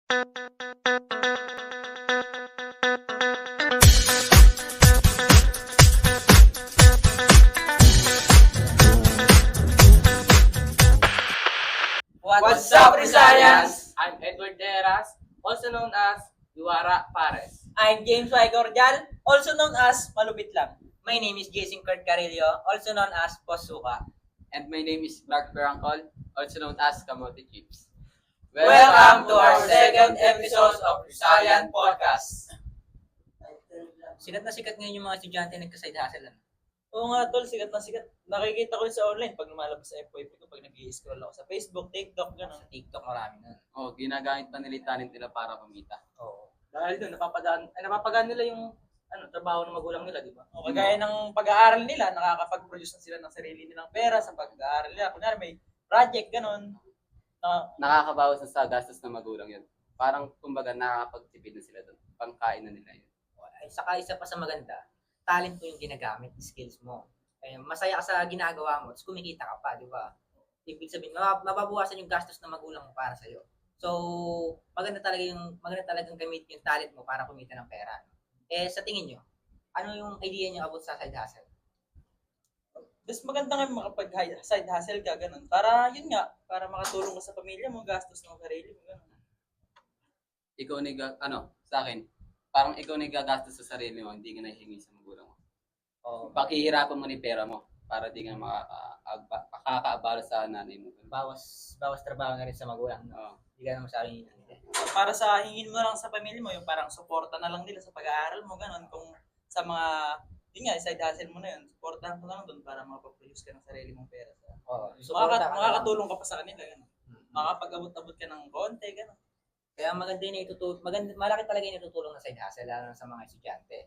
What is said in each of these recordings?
What's up, Rizalians? I'm Edward Deras, also known as Yuara Pares. I'm James Y. Cordial, also known as Malupit Lang. My name is Jason Kurt Carillo, also known as Posuka. And my name is Mark Barangkol, also known as Kamote Chips. Welcome to our second episode of Rizalian Podcast. Sikat na sikat ngayon yung mga estudyante nagka-side hustle. Oo nga tol, sikat na sikat. Nakikita ko yun sa online pag lumalabas sa FYP ko, pag nag-i-scroll ako sa Facebook, TikTok, gano'n. Sa TikTok marami nun. Ginagamit pa nila yung talent nila para kumita. Oo. Dahil doon, napapagaan nila yung trabaho ng magulang nila, di ba? Kagaya ng pag-aaral nila, nakakapag-produce na sila ng sarili nilang pera sa pag-aaral nila. Kunyari may project, gano'n. Nakakabawas na sa gastos ng magulang yun. Parang, kumbaga, nakakapagtipid na sila doon. Pangkain na nila yun. Saka isa pa sa maganda, talent mo yung ginagamit, skills mo. Masaya ka sa ginagawa mo, tapos kumikita ka pa, di ba? Ibig sabihin, mababawasan yung gastos ng magulang mo para sa'yo. So, maganda talagang gamitin yung talent mo para kumita ng pera. Sa tingin nyo, ano yung idea nyo about sa side hustle? Mas maganda nga makapag-side hustle ka, ganun. Para, yun nga, para makatulong ka sa pamilya mo, gastos ng sarili mo, ganun. Ikaw sa akin, parang ikaw gagastos sa sarili mo, hindi ka nahihingi sa magulang mo. Pakihirapan mo ni pera mo para di ka makakaabala sa nanay mo. Bawas trabaho na rin sa magulang. No? Hindi ka na masyadong Para sa hingin mo lang sa pamilya mo, yung parang suporta na lang nila sa pag-aaral mo, ganun. Kung sa mga, yun nga, side hustle mo na yun, supportahan mo lang doon para makaproduce ka ng sarili mong pera. Makakatulong ka pa sa kanila, ganun. Makakapag-abot-abot ka ng konti, ganun. Kaya malaki talaga yung itutulong na side hustle, lalo na sa mga estudyante.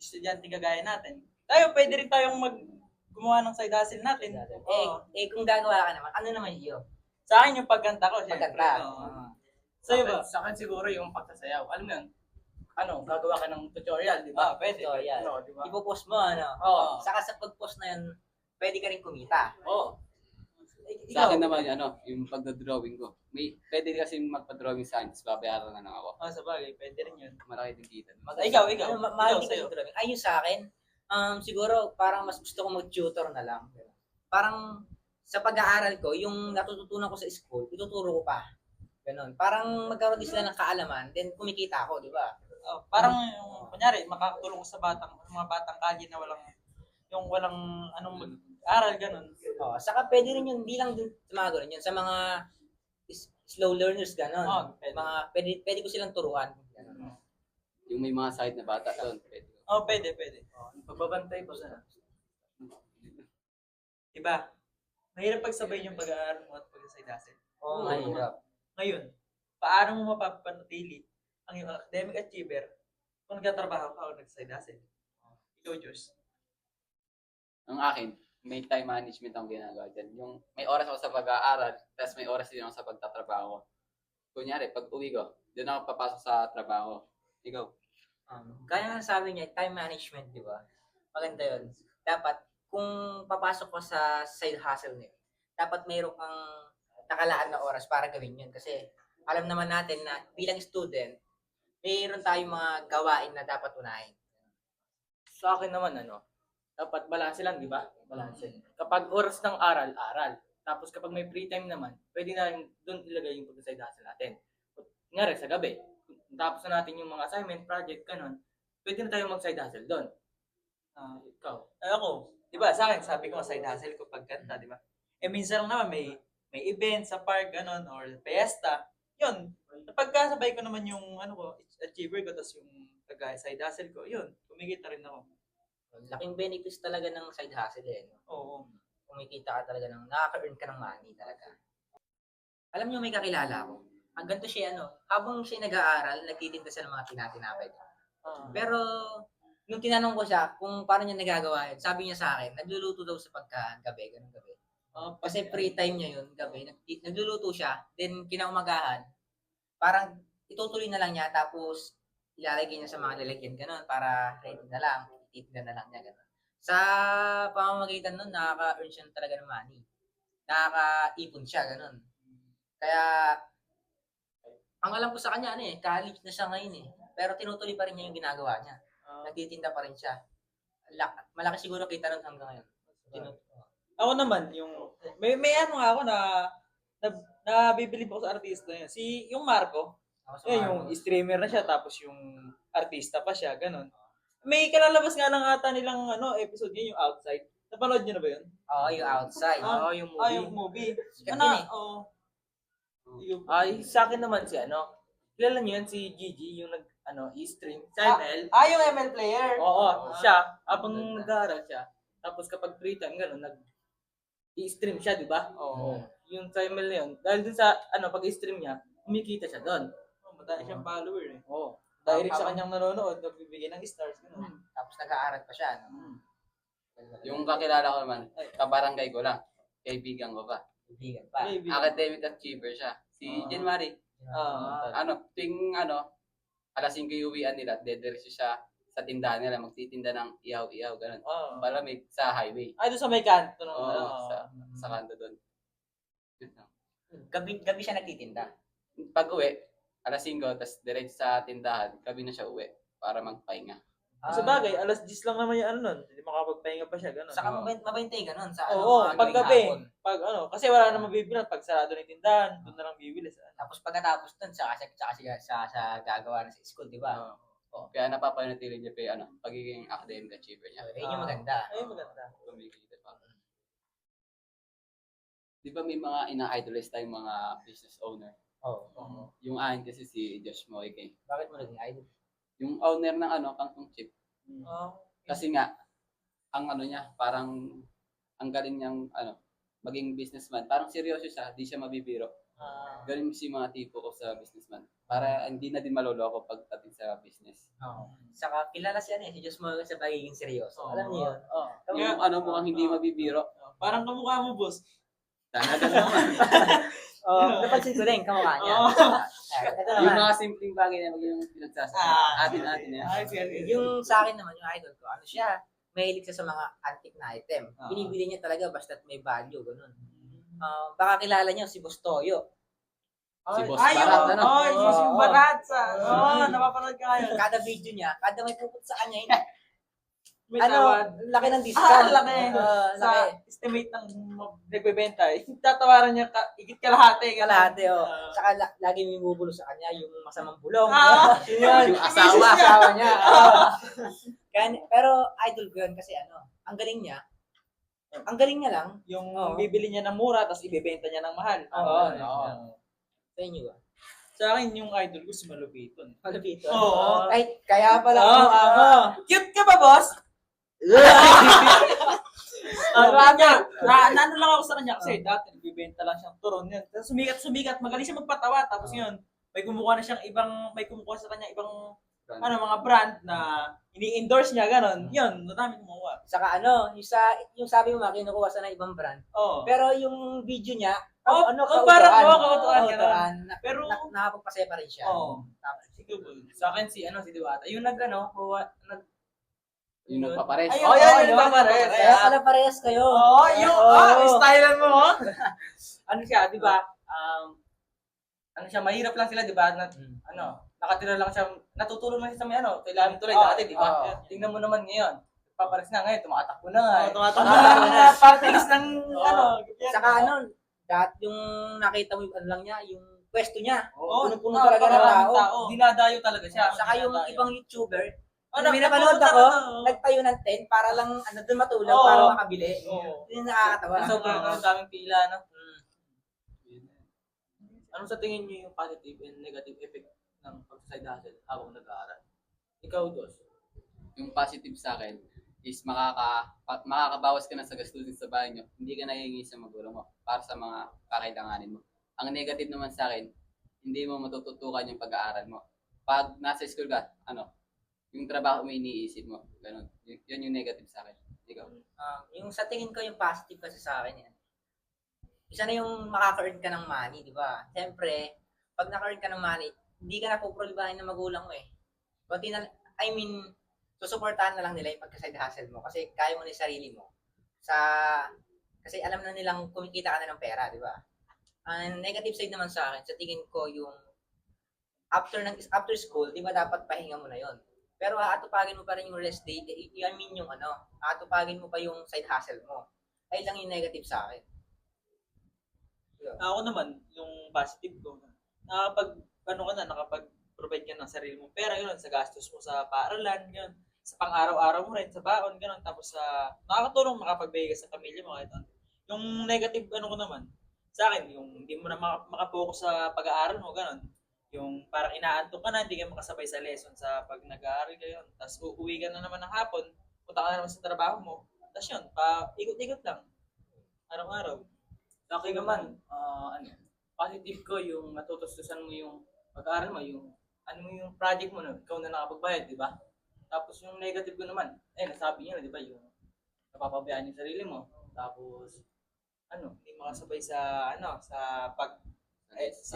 Estudyante kagaya natin. Tayo, pwede rin tayong gumawa ng side hustle natin. Kung gagawa ka naman, ano naman yun? Sa akin yung pagkanta ko, syempre. Sa'yo ba? Sa akin siguro yung pagsasayaw. Alam mo yun, gagawa ka ng tutorial, di ba? Pwede. Tutorial. Diba? Ipopost mo, ano? Oo. Saka sa pag-post na yun, pwede ka rin kumita. Oo. Sa akin naman, yung pagdodrawing ko. Pwede kasi magpa-drawing sa akin, tapos babayaran na lang ako. Sa bagay, pwede rin yun. Malaki din kita. Ikaw. Mahal din ka drawing. Ayun sa akin, siguro parang mas gusto ko mag-tutor na lang. Parang sa pag-aaral ko, yung natututunan ko sa school, ituturo ko pa. Ganon. Parang magkaroon din sila ng kaalaman, then kumikita ako, di ba? Parang yung, kunyari, makakatulong ko sa mga batang kalye na walang anong mag-aral, ganun. Saka pwede rin yun, bilang din sa mga ganun yun, sa mga slow learners, ganon. Pwede ko silang turuan. Ganon. Yung may mga side na bata doon, pwede. Pwede. Pagbabantay pa sa Diba? Mahirap pagsabay yung pag-aaral mo at pag-side hustle. Mahirap. Ngayon, paano mo mapapanatili ang iyong academic achiever kung nagtatrabaho ka o nag-side hustle? Ikaw, Diyos. Ang akin, may time management ang ginagawa dyan. Yung may oras ako sa pag-aaral, tapos may oras din ako sa pagtatrabaho. Kunyari, pag uwi ko, doon ako papasok sa trabaho. Ikaw? Kaya nga sabi niya, time management, di ba? Maganda yun. Dapat, kung papasok ko sa side hustle niyo, dapat mayroon kang nakalaan na oras para gawin yun. Kasi alam naman natin na bilang student, mayroon tayong mga gawain na dapat unahin. Sa akin naman, dapat balanse lang, di ba? Balanse. Kapag oras ng aral. Tapos kapag may free time naman, pwede na doon ilagay yung pag-side hustle natin. Ngari, sa gabi, tapos na natin yung mga assignment, project, ganun, pwede na tayo mag-side hustle doon. Ikaw? Ako, di ba, sa akin, sabi ko, side hustle ko pagkanta, di ba? Minsan lang naman, may event sa park, ganun, or fiesta. Yun, pagkasabay ko naman yung, achiever ko, tapos yung side hustle ko, yun, kumikita rin ako. Laking benefits talaga ng side hustle Oo. Kumikita ka talaga nakaka-earn ka ng money talaga. Alam niyo, may kakilala ko. Ang ganito siya, habang siya nag-aaral, nagtitinda siya ng mga tinatinapay. Pero, nung tinanong ko siya kung paano niya nagagawa yun, sabi niya sa akin, nagluluto daw sa pagka-gabi, ganun gabi. Kasi free time niya yun, gabi. Nagluluto siya, then kinaumagahan, parang itutuloy na lang niya, tapos ilalagay niya sa mga lalagyan, ganun, para ready na lang, ititinda na lang niya, ganun. Sa pamamagitan nun, nakaka-earn siya talaga ng money. Nakaka-ipon siya, ganun. Kaya, Ang alam ko sa kanya, college na siya ngayon eh. Pero tinutuloy pa rin niya yung ginagawa niya. Nagtitinda pa rin siya. Malaki siguro kita rin hanggang ngayon. Ako naman, may ano nga ako na bibilib ako sa artista yun. Yung Marco, yung streamer na siya, tapos yung artista pa siya, ganun. May kalalabas nga lang ata nilang episode yun, yung Outside. Napanood niyo na ba yun? Oo, yung outside. yung movie. Yung movie. Sikat Ano? yun eh. Oo. Sa akin naman si kilala niyo yan si Gigi, yung i-stream, sa ML. Yung ML player. Oo, siya, habang nag-aaral siya, tapos kapag free time, gano'n, i-stream siya, di ba? Oo. Yung sa ML na yun, dahil dun sa, pag-i-stream niya, kumikita siya doon. Madami siyang follower eh. Oo. Direct sa kanyang nanonood, nagbibigay ng stars. Ganun. Tapos nag-aaral pa siya. No? Yung kakilala ko naman, kabarangay ko lang. Kaibigan ko pa. Kaibigan pa. Maybe. Academic achiever siya. Si Jen Marie. Tuwing alas 5 yung uwian nila, dediretso siya sa tindahan nila, magtitinda ng ihaw-ihaw, ganun. Malamig sa highway. Doon sa may kanto. Oo, sa kanto doon. Yun lang. Gabi siya nagtitinda. Pag uwi, alas 5, tapos diretso sa tindahan, gabi na siya uwi para magpahinga. Sa bagay, alas 10 lang naman yung nun. Hindi makapagpahinga pa siya, ganun. Saka mabentay ganun sa Oo, mga pag gawing gabi. hapon. Kasi wala namang bibilan. Pag sarado ng tindahan, doon na lang bibili. Tapos pagkatapos nun, saka siya gagawa na sa school, di ba? Kaya napapanatili niya pa yung pagiging academic achiever niya. Yun yung maganda. Ay, maganda. Kumikita pa. Di ba may mga ina-idolize tayong mga business owner? Oo. Yung akin kasi si Josh Moike. Bakit mo naging idol? Yung owner ng Kangkong Chip. Kasi nga, ang niya, parang ang galing niyang maging businessman. Parang seryoso siya, di siya mabibiro. Galing si mga tipo ko sa businessman. Para hindi na din maloloko pagdating sa business. Saka kilala siya si Diyos mo sa pagiging seryoso. Alam niyo yun? Yung mukhang hindi mabibiro. Parang kamukha mo, boss. Talaga naman. Napansin ko din, kamukha niya. Ito Yung naman. mga simpleng bagay na maging pinagsasabi. Atin-atin yan. Yung sa akin naman, yung idol ko, siya, mahilig siya sa mga antique na item. Binibili niya talaga basta't may value, ganun. Baka kilala niyo si Boss Toyo. Si Boss Barat, yung Barat. Napapanood ka yun. Kada video niya, kada may puput sa kanya, yun. May tawad. Laki ng discount. Laki. Sa Laki. estimate ng nagbebenta, tatawaran niya higit kalahati. Kalahati, Saka lagi may bubulo sa kanya, yung masamang bulong. Yun. Yung asawa niya. Pero idol ko yun kasi ang galing niya. Ang galing niya lang. Yung bibili niya ng mura, tapos ibebenta niya ng mahal. Sa inyo ba? Sa akin, yung idol ko si Malupiton. Malupito. Oo. Ay, kaya pala. Cute ka ba, boss? Ano lang ako sa kanya kasi dati nagbibenta lang siyang turon yun. Tapos sumikat, magaling siya magpatawa. Tapos yun, may kumukuha sa kanya ibang mga brand na ini-endorse niya, ganon. Yun, madami kumukuha. Saka yung sabi mo, kinukuha sa ng ibang brand. Oo. Pero yung video niya, parang kautuan, ganon. Pero, nakapagpasaya pa rin siya. Oo. Sa akin si Diwata. Yung Yung nagpapares. Ayun, yung papares. Kaya pala parehas kayo. Stylean mo, siya, di ba? Mahirap lang sila, di ba? Nakatira lang siya, natutulog lang siya sa may kailangan tuloy dati, di ba? Tingnan mo naman ngayon. Papares na ngayon, tumatakbo na nga. Tumatakbo na. Partilis ng Saka dati yung nakita mo yung lang niya, yung pwesto niya. Oo, Puno-puno talaga ng tao. Dinadayo talaga siya. Saka yung ibang YouTuber, may napanood ako, nagtayo ng tent para lang doon matulog para makabili. Yun yung nakakatawa. Sobrang daming pila, no? Ano sa tingin niyo yung positive and negative effect ng pag-side hustle habang nag-aaral? Ikaw, Dos. Yung positive sa akin is makakabawas ka na sa gastusin sa bahay nyo. Hindi ka nahihingi sa magulang mo para sa mga kakailanganin mo. Ang negative naman sa akin, hindi mo matututukan yung pag-aaral mo. Pag nasa school ka, yung trabaho mo iniisip mo. Ganun. Yun yung negative sa akin. Ikaw. Yung sa tingin ko, yung positive kasi sa akin yan. Isa na yung makaka-earn ka ng money, di ba? Siyempre, pag naka-earn ka ng money, hindi ka na puprolibahin ng magulang mo eh. Susuportahan na lang nila yung pagka-side hustle mo kasi kaya mo na yung sarili mo. Kasi alam na nilang kumikita ka na ng pera, di ba? Ang negative side naman sa akin, sa tingin ko yung after school, di ba dapat pahinga mo na yon. Pero aatupagin mo pa rin yung rest day, I mean yung aatupagin mo pa yung side hustle mo. Ay lang yung negative sa akin. Ako naman, yung positive ko, nakapag-provide ka ng sarili mo pera, yun, sa gastos mo sa paaralan, yun, sa pang-araw-araw mo rin, sa baon, gano'n, tapos nakakatulong makapagbigay ka sa pamilya mo, kahit ano. Yung negative, ko naman, sa akin, yung hindi mo na makapokus sa pag-aaral mo, gano'n. Yung parang inaantok ka na, hindi ka makasabay sa lesson sa pag nag-aaral ka yun. Tapos uuwi ka na naman ng hapon, punta ka na naman sa trabaho mo. Tapos yun, ikot-ikot lang. Araw-araw. Sa akin naman, positive ko yung natutustusan mo yung pag-aaral mo, yung yung project mo na, ikaw na nakapagbayad, di ba? Tapos yung negative ko naman, nasabi niyo na, di ba, yung napapabayaan yung sarili mo. Tapos, Hindi makasabay sa sa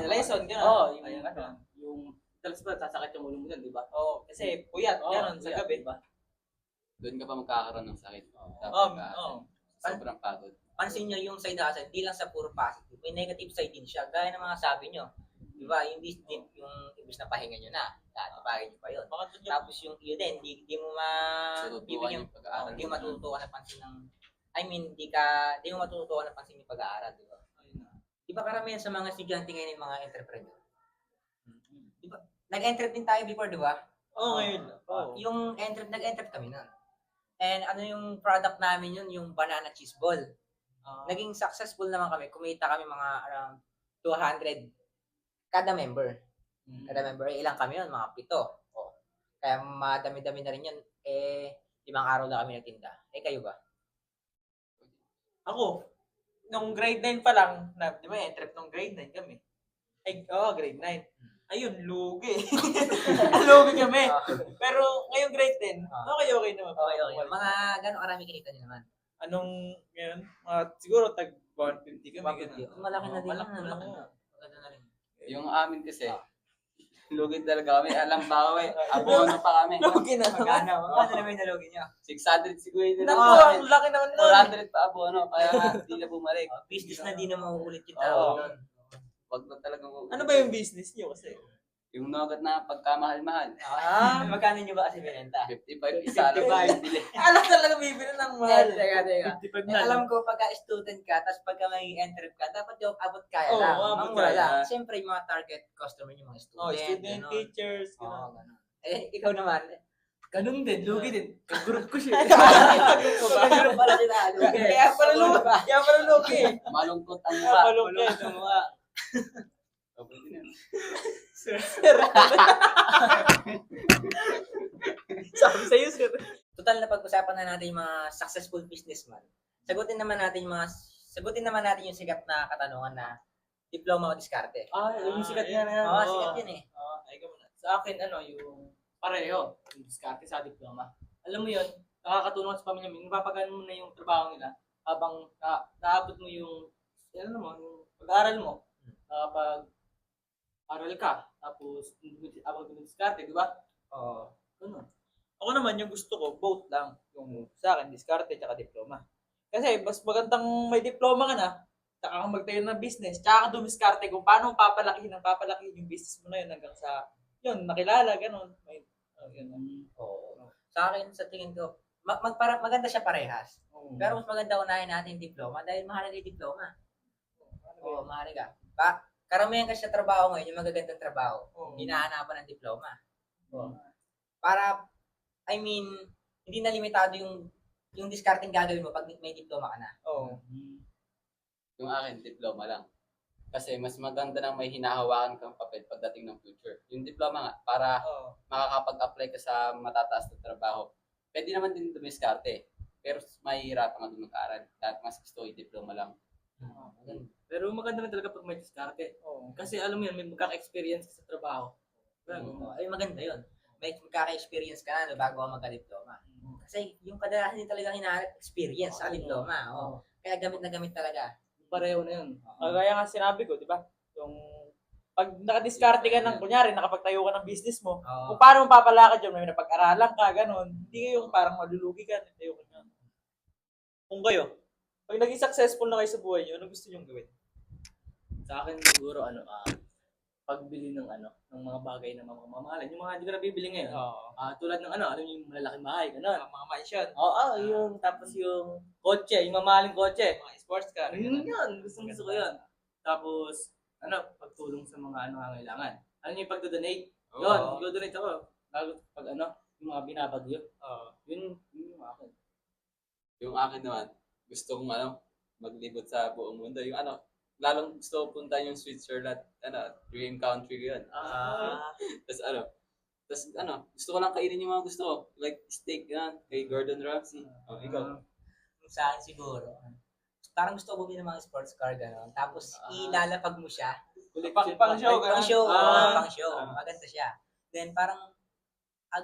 lesson, gano'n. Oo, yung Ayun, yung talas ba, sasakit yung ulo mo dun, di ba? Oo, kasi puyat, gano'n, sa yeah, gabi. di ba? Doon ka pa magkakaroon ng sakit. Oo. Sobrang pagod. Pansin nyo yung side hustle, hindi lang sa puro positive. May negative side din siya. Gaya ng mga sabi nyo. Di ba? Yung ibig na pahinga nyo na. Aatupagin nyo pa yun. Tapos yung yun din, di mo Tututukan yung pag-aaral. hindi mo matututukan ng pansin ng di mo matututukan ng pansin yung pag-aaral, di ba? Di ba karamihan sa mga estudyante ngayon yung mga entrepreneur? Di ba? Nag-entrep din tayo before, di ba? Oo, ngayon. Yung nag-entrep kami nun. And yung product namin yun, yung banana cheese ball. Naging successful naman kami. Kumita kami mga around 200 kada member. Kada member, ilang kami yun? Mga 7. Kaya madami-dami na rin yun. 5 araw na kami nagtinda. Kayo ba? Ako, nung grade 9 pa lang, di ba, entrep nung grade 9 kami. Grade 9. Ayun, lugi. Lugi kami. Pero ngayong grade 10, okay naman. Okay. Mga gano'ng karami kinita niyo naman? Anong ngayon? Siguro tag 150 kami. 150. Malaki na din. Malaki na. Maganda na rin. Yung amin kasi, lugid talaga kami. Alam ba kami, abono pa kami. Lugi na. Magkano naman yung nalugi niyo? 600 siguro yun. Naku, ang laki naman nun. 400 pa abono, kaya nga, hindi na bumalik. Business na di na mauulit yung Oo. tao doon. Wag na talaga. Ano ba yung business niyo kasi? Yung nugget na pagkamahal-mahal. Magkano nyo ba kasi binenta? 55 isa lang 55. yung bili. Alam talaga bibili ng mahal. Teka. 55 na. Alam ko, pagka student ka, tapos pagka may entrep ka, dapat yung abot kaya Oo, lang. abot Mangmura kaya. lang. Siyempre, yung mga target customer yung mga student. Student, ganon. teachers. Oo, ganun. Ikaw naman, ganun din, lugi din. Kag-group ko siya. Ganun pala sila, lugi. Kaya pala lugi. Malungkot ang Kaya mukha. malungkot ang mukha. Okay din yan. Sir. Sabi sa'yo, sir. Total na pag-usapan na natin yung mga successful businessman. Sagutin naman natin yung sikat na katanungan na diploma o diskarte. Yung sikat nga na yan. Oo, sikat yun eh. Ay, ka muna. Sa akin, yung pareho, yung diskarte sa diploma. Alam mo yun, nakakatulong sa pamilya mo, napapagaan mo na yung trabaho nila habang naabot mo yung yung pag-aaral mo. Kapag aral ka, tapos abang diskarte, di ba? Oo. Ganun. Ako naman, yung gusto ko, both lang. Yung sa akin, diskarte tsaka diploma. Kasi mas magandang may diploma ka na, tsaka kang magtayo ng business, tsaka ka dumiskarte kung paano papalakihin yung business mo na yun hanggang sa, yun, nakilala, ganun. Oo. Sa akin, sa tingin ko, maganda siya parehas. Pero mas maganda unahin natin yung diploma dahil mahalaga yung diploma. Oo, mahalaga. Karamihan kasi sa trabaho ngayon, yung magagandang trabaho, hinahanapan ng diploma. Para, hindi na limitado yung discarding gagawin mo pag may diploma ka na. Oo. Yung akin, diploma lang. Kasi mas maganda na may hinahawakan kang papel pagdating ng future. Yung diploma nga, para makakapag-apply ka sa matataas na trabaho. Pwede naman din dumiskarte. Pero mahihirapan ka din mag-aral. Dahil mas gusto yung diploma lang. Pero maganda na talaga pag may diskarte. Kasi alam mo yun, may magkaka-experience ka sa trabaho. Ay, maganda yun. May magkaka-experience ka na bago ka magka-diploma. Kasi yung kadalasan din talaga hinahanap experience sa diploma. Kaya gamit na gamit talaga. Pareho na yun. Kaya nga sinabi ko, di ba? Yung pag nakadiskarte ka ng, kunyari, nakapagtayo ka ng business mo, kung paano mo papalakad yun, may napag-aralan ka, ganun. Hindi yung parang malulugi ka, nagtayo ka na. Kung kayo, pag naging successful na kayo sa buhay nyo, ano gusto nyo gawin? Sa akin siguro, pagbili ng ng mga bagay na mamamahalan. Yung mga hindi ko nabibili ngayon. Oo. Tulad ng alam niyo yung malalaking bahay, ganun. Mga mansion. Oo, yung tapos yung kotse, yung mamahaling kotse. Mga sports car. Yun, gusto ko yun. Tapos, pagtulong sa mga nangangailangan. Ano yung pagdodonate? Yun, i-donate ako. Lalo pag yung mga binabagyo. Oo. Yun yung akin. Yung akin naman, gusto kong maglibot sa buong mundo. Yung lalong gusto ko punta yung Switzerland, dream country yun. Tapos gusto ko lang kainin yung mga gusto ko. Like steak yan, kay Gordon Ramsay. Ikaw. Sa akin siguro, parang gusto ko bumili ng mga sports car gano'n. Tapos ilalapag mo siya. Pang show, Pang ganun. show, Ah. pang show. Maganda siya. Then parang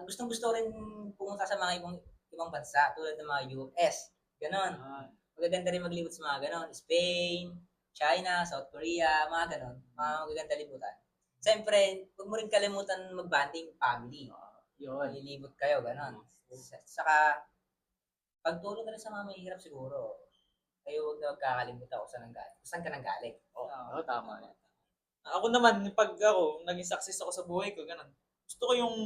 gustong gusto rin pumunta sa mga ibang bansa tulad ng mga US. Ganon. Magaganda rin maglibot sa mga ganon. Spain, China, South Korea, mga ganon. Mga magaganda libutan. Siyempre, huwag mo rin kalimutan mag-banding family. Yun. Lilibot kayo, ganon. Saka, pagtulong na rin sa mga mahihirap siguro. Kayo huwag na magkakalimutan kung saan ka nang galing. Oo, tama. Ako naman, pag naging success ako sa buhay ko, ganun. Gusto ko yung,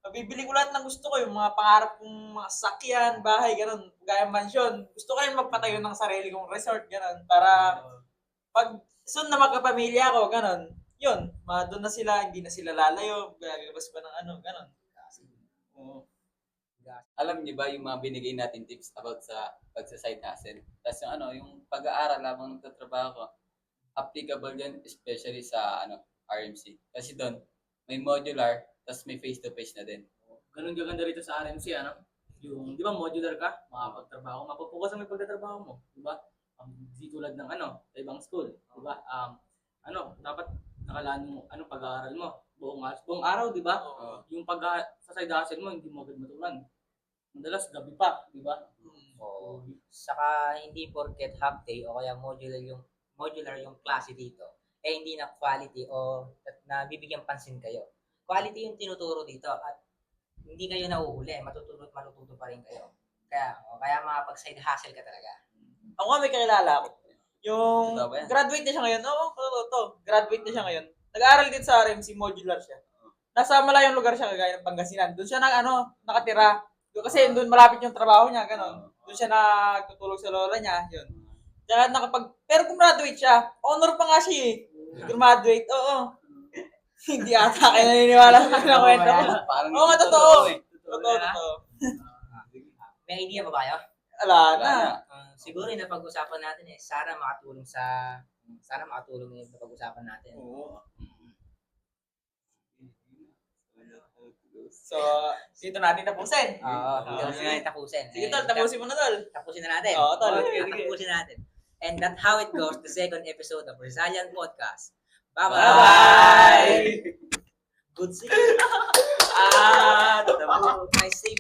mabibili ko lahat ng gusto ko, yung mga pangarap kong mga sakyan, bahay, ganun, gaya mansion. Gusto ko rin magpatayo ng sarili kong resort, ganun, para pag soon na magkapamilya ako, ganun, yun, doon na sila, hindi na sila lalayo, gagabas pa ng ganun. Oo. Alam niyo ba yung mga binigay natin tips about sa pagsa-side hustle? Tapos yung pag-aaral habang nagtatrabaho ko, applicable yan especially sa RMC. Kasi doon, may modular, tapos may face-to-face na din. Ganun gaganda rito sa RMC, Yung, di ba, modular ka, makapagtrabaho, mapupukas ang may pagtatrabaho mo, di ba? Di tulad ng sa ibang school, di ba? Dapat nakalaan mo, pag-aaral mo, buong araw, di ba? Yung sa side hustle mo, hindi mo agad matulan. Madalas, gabi pa, di ba? Oo. Saka, hindi porket half day o kaya modular yung klase dito, hindi na quality o na bibigyan pansin kayo. Quality yung tinuturo dito at hindi kayo nauhuli, matututo pa rin kayo. Kaya makapag-side hustle ka talaga. Ako nga may kakilala ako. Yung Totoo ba yan? graduate na siya ngayon. Oo, totoo. Graduate na siya ngayon. Nag-aaral din sa RMC, modular siya. Nasa malayong lugar siya, kagaya ng Pangasinan. Doon siya nakatira. Doon kasi doon malapit yung trabaho niya, gano'n. Doon siya nagtutulog sa lola niya, yun. Kaya pero graduate siya, honor pa nga siya eh. Graduate, oo. Hindi ata kayo naniniwala sa kwento ko. Parang Oo, ito, totoo. eh. Totoo. May idea ba kayo? Ala na. Siguro yung napag-usapan natin sana makatulong yung napag-usapan natin. Oo. So, dito natin tapusin. Oo, dito na natin tapusin. Sige, tol, tapusin mo na, tol. Tapusin na natin. Oo, tol. Sige. Tapusin natin. And that's how it goes, the second episode of Rizalian Podcast. Bye-bye! Bye-bye! Good sleep! Totoo. Nice sleep!